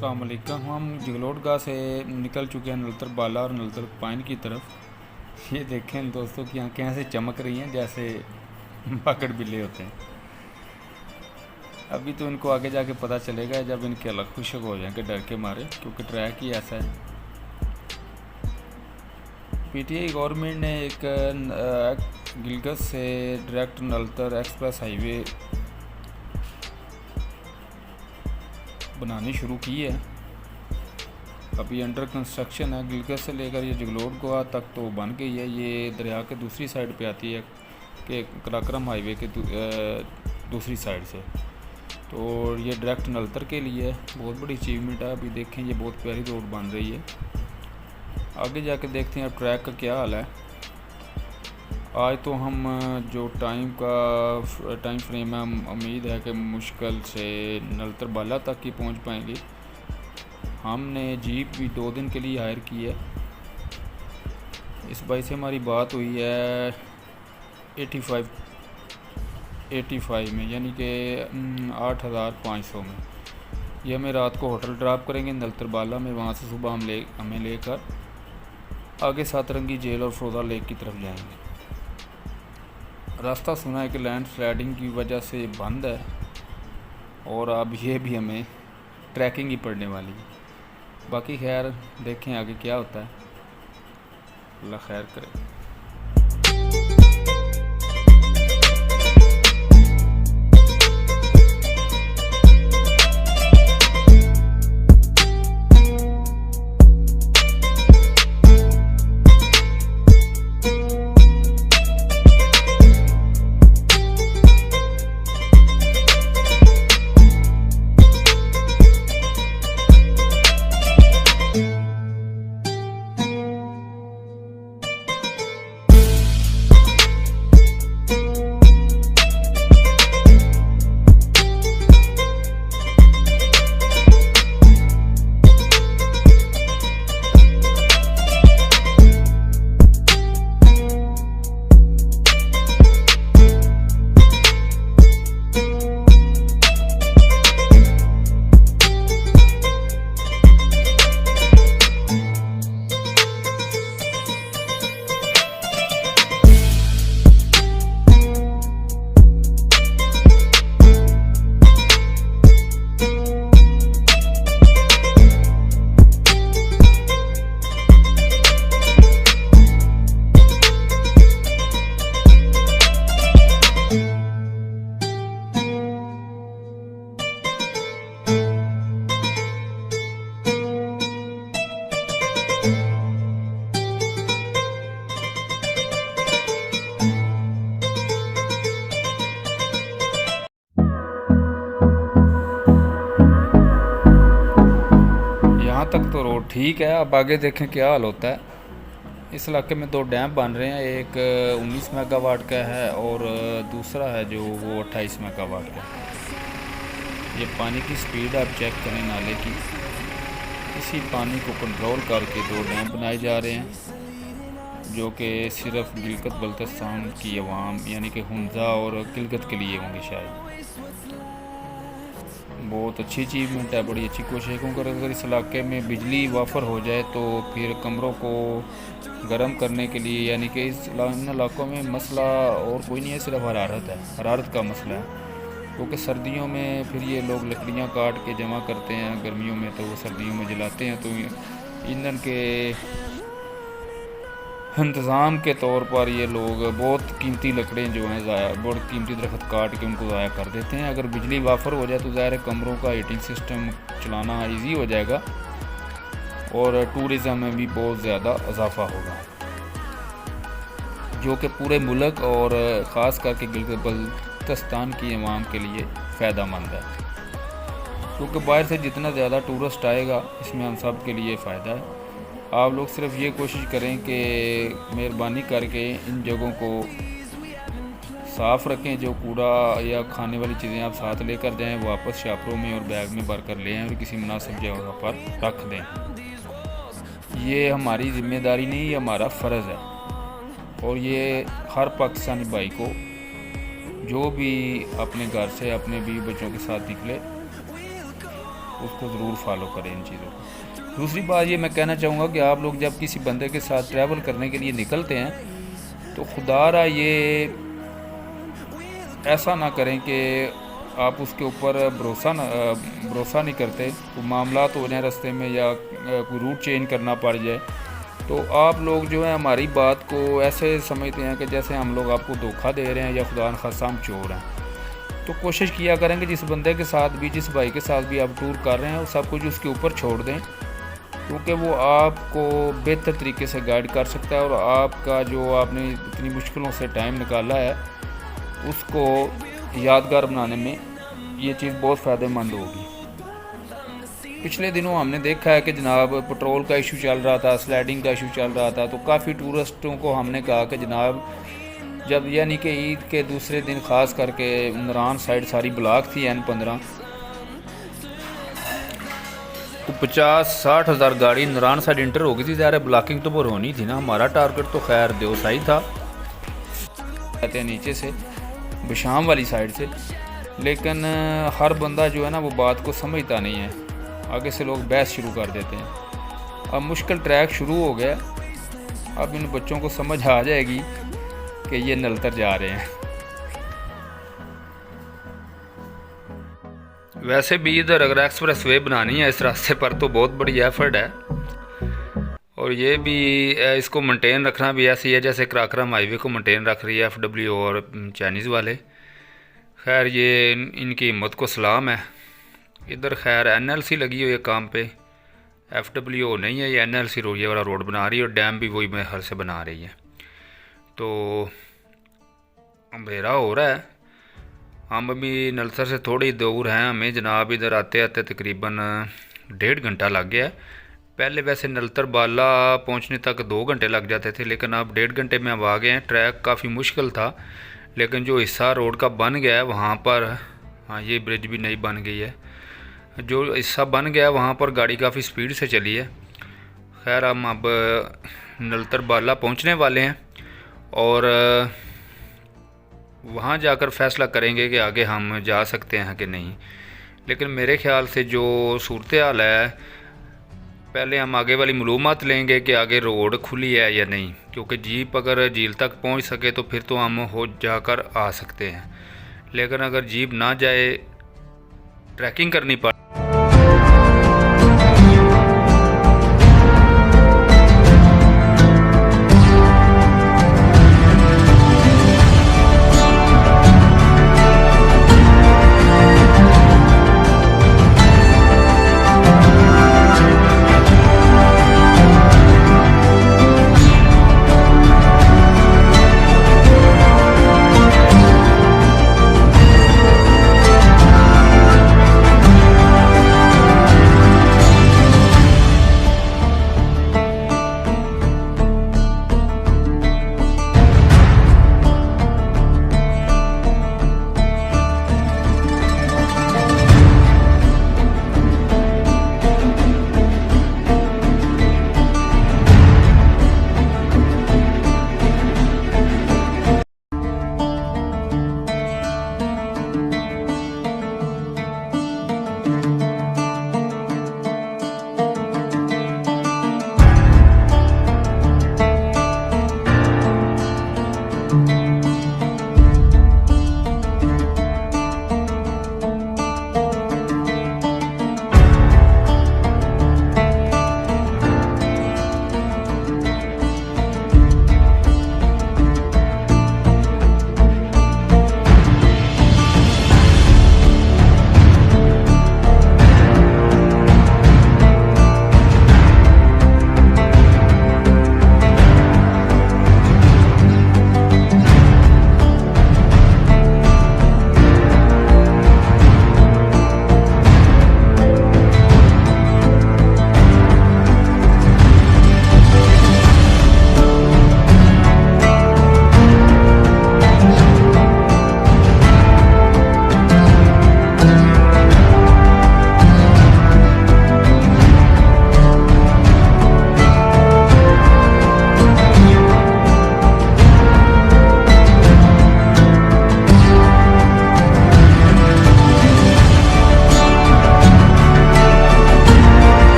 अस्सलाम वालेकुम। हम जगलोट गाह से निकल चुके हैं नलतर बाला और नलतर पाइन की तरफ। ये देखें दोस्तों की आँखें ऐसे चमक रही हैं जैसे पकड़ बिल्ले होते हैं। अभी तो इनको आगे जाके पता चलेगा जब इनके अलग खुशक हो जाएंगे डर के मारे, क्योंकि ट्रैक ही ऐसा है। पीटीआई गवर्नमेंट ने एक गिलगित से डायरेक्ट नलतर एक्सप्रेस हाईवे बनानी शुरू की है। अभी अंडर कंस्ट्रक्शन है। गिलगित से लेकर ये जगलोट गाह तक तो बन गई है। ये दरिया के दूसरी साइड पे आती है कि कराक्रम हाईवे के दूसरी साइड से। तो ये डायरेक्ट नलतर के लिए बहुत बड़ी अचीवमेंट है। अभी देखें ये बहुत प्यारी रोड बन रही है। आगे जाके देखते हैं अब ट्रैक का क्या हाल है। आज तो हम जो टाइम फ्रेम है, उम्मीद है कि मुश्किल से नलतर बाला तक ही पहुंच पाएंगे। हमने जीप भी 2 दिन के लिए हायर की है। इस भाई से हमारी बात हुई है 85 में, यानी कि 8500 में। ये हमें रात को होटल ड्रॉप करेंगे नलतर बाला में। वहाँ से सुबह हमें लेकर आगे सातरंगी जेल और फ्रोज़ा लेक की तरफ जाएंगे। रास्ता सुना है कि लैंड स्लाइडिंग की वजह से बंद है और अब ये भी हमें ट्रैकिंग ही पड़ने वाली है। बाकी खैर देखें आगे क्या होता है, अल्लाह खैर करे। तक तो रोड ठीक है। अब आगे देखें क्या हाल होता है। इस इलाके में 2 डैम बन रहे हैं, एक 19 मेगावाट का है और दूसरा है जो वो 28 मेगावाट का। ये पानी की स्पीड आप चेक करें नाले की। इसी पानी को कंट्रोल करके 2 डैम बनाए जा रहे हैं जो कि सिर्फ गिलगित बल्तिस्तान की अवाम यानी कि हुंजा और गिलगित के लिए होंगे। शायद बहुत अच्छी अचीवमेंट है, बड़ी अच्छी कोशिश है। क्योंकि अगर इस इलाके में बिजली वाफर हो जाए तो फिर कमरों को गर्म करने के लिए, यानी कि इन इलाकों में मसला और कोई नहीं है, सिर्फ हरारत है, हरारत का मसला है। क्योंकि सर्दियों में फिर ये लोग लकड़ियाँ काट के जमा करते हैं, गर्मियों में तो वो सर्दियों में जलाते हैं। तो ईंधन के इंतज़ाम के तौर पर ये लोग बहुत कीमती लकड़ें जो हैं बहुत कीमती दरख्त काट के उनको ज़ाया कर देते हैं। अगर बिजली वाफर हो जाए तो ज़ाहिर है कमरों का हीटिंग सिस्टम चलाना इजी हो जाएगा और टूरिज़म में भी बहुत ज़्यादा इजाफा होगा, जो कि पूरे मुल्क और ख़ास करके गिलगित बल्तिस्तान की अवाम के लिए फ़ायदा मंद है। क्योंकि बाहर से जितना ज़्यादा टूरिस्ट आएगा इसमें हम सब के लिए फ़ायदा है। आप लोग सिर्फ ये कोशिश करें कि मेहरबानी करके इन जगहों को साफ़ रखें। जो कूड़ा या खाने वाली चीज़ें आप साथ लेकर जाएं वापस शापरों में और बैग में भर कर ले आएँ और किसी मुनासिब जगह पर रख दें। ये हमारी ज़िम्मेदारी नहीं, ये हमारा फ़र्ज़ है। और ये हर पाकिस्तानी भाई को जो भी अपने घर से अपने बीवी बच्चों के साथ निकले उसको ज़रूर फॉलो करें इन चीज़ों को। दूसरी बात ये मैं कहना चाहूँगा कि आप लोग जब किसी बंदे के साथ ट्रैवल करने के लिए निकलते हैं तो खुदारा ये ऐसा ना करें कि आप उसके ऊपर भरोसा नहीं करते, तो मामला हो जाए रास्ते में या कोई रूट चेंज करना पड़ जाए, तो आप लोग जो है हमारी बात को ऐसे समझते हैं कि जैसे हम लोग आपको धोखा दे रहे हैं या खुदा न खास्ता हम चोर हैं। तो कोशिश किया करेंगे जिस बंदे के साथ भी, जिस भाई के साथ भी आप टूर कर रहे हैं, वो सब कुछ उसके ऊपर छोड़ दें, क्योंकि वो आपको बेहतर तरीके से गाइड कर सकता है और आपका जो आपने इतनी मुश्किलों से टाइम निकाला है उसको यादगार बनाने में ये चीज़ बहुत फ़ायदेमंद होगी। पिछले दिनों हमने देखा है कि जनाब पेट्रोल का इशू चल रहा था, स्लाइडिंग का इशू चल रहा था, तो काफ़ी टूरिस्टों को हमने कहा कि जनाब जब यानी कि ईद के दूसरे दिन ख़ास करके नरान साइड सारी ब्लॉक थी N15, तो 50-60 हज़ार गाड़ी नरान साइड इंटर हो गई थी। ज़ाहिर ब्लॉकिंग तो वो होनी थी ना, हमारा टारगेट तो खैर देवसाई था, कहते हैं नीचे से बशाम वाली साइड से, लेकिन हर बंदा जो है ना वो बात को समझता नहीं है, आगे से लोग बहस शुरू कर देते हैं। अब मुश्किल ट्रैक शुरू हो गया, अब इन बच्चों को समझ आ जाएगी कि ये नलतर जा रहे हैं। वैसे भी इधर अगर एक्सप्रेस वे बनानी है इस रास्ते पर तो बहुत बड़ी एफर्ट है, और ये भी इसको मेंटेन रखना भी ऐसी है जैसे कराक्रम हाईवे को मेंटेन रख रही है FW और चाइनीज़ वाले। खैर ये इनकी हिम्मत को सलाम है। इधर खैर NLC लगी हुई है काम पे, FW नहीं है, ये NLC ये वाला रोड बना रही है और डैम भी वही मेहर से बना रही है। तो अंधेरा हो रहा है, हम अभी नलसर से थोड़ी दूर हैं, हमें जनाब इधर आते आते तकरीबन 1.5 घंटा लग गया। पहले वैसे नलतर बाला पहुंचने तक 2 घंटे लग जाते थे, लेकिन अब 1.5 घंटे में अब आ गए हैं। ट्रैक काफ़ी मुश्किल था, लेकिन जो हिस्सा रोड का बन गया है वहाँ पर, हाँ ये ब्रिज भी नई बन गई है, जो हिस्सा बन गया है वहाँ पर गाड़ी काफ़ी स्पीड से चली है। खैर हम अब नलतर बाला पहुँचने वाले हैं और वहाँ जाकर फ़ैसला करेंगे कि आगे हम जा सकते हैं कि नहीं। लेकिन मेरे ख़्याल से जो सूरत हाल है, पहले हम आगे वाली मालूमात लेंगे कि आगे रोड खुली है या नहीं, क्योंकि जीप अगर झील तक पहुँच सके तो फिर तो हम हो जाकर आ सकते हैं, लेकिन अगर जीप ना जाए ट्रैकिंग करनी पड़े।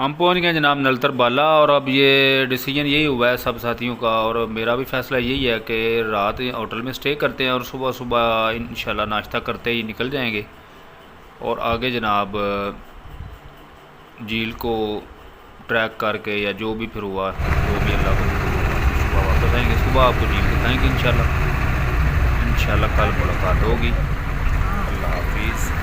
हम पहुंच गए जनाब नलतर बाला, और अब ये डिसीजन यही हुआ है सब साथियों का, और मेरा भी फ़ैसला यही है कि रात होटल में स्टे करते हैं और सुबह सुबह इंशाल्लाह नाश्ता करते ही निकल जाएंगे, और आगे जनाब झील को ट्रैक करके या जो भी फिर हुआ जो भी अल्लाह को, सुबह वापस आएंगे, सुबह आपको झील दिखाएंगे इंशाल्लाह। कल मुलाकात होगी। अल्लाह हाफिज़।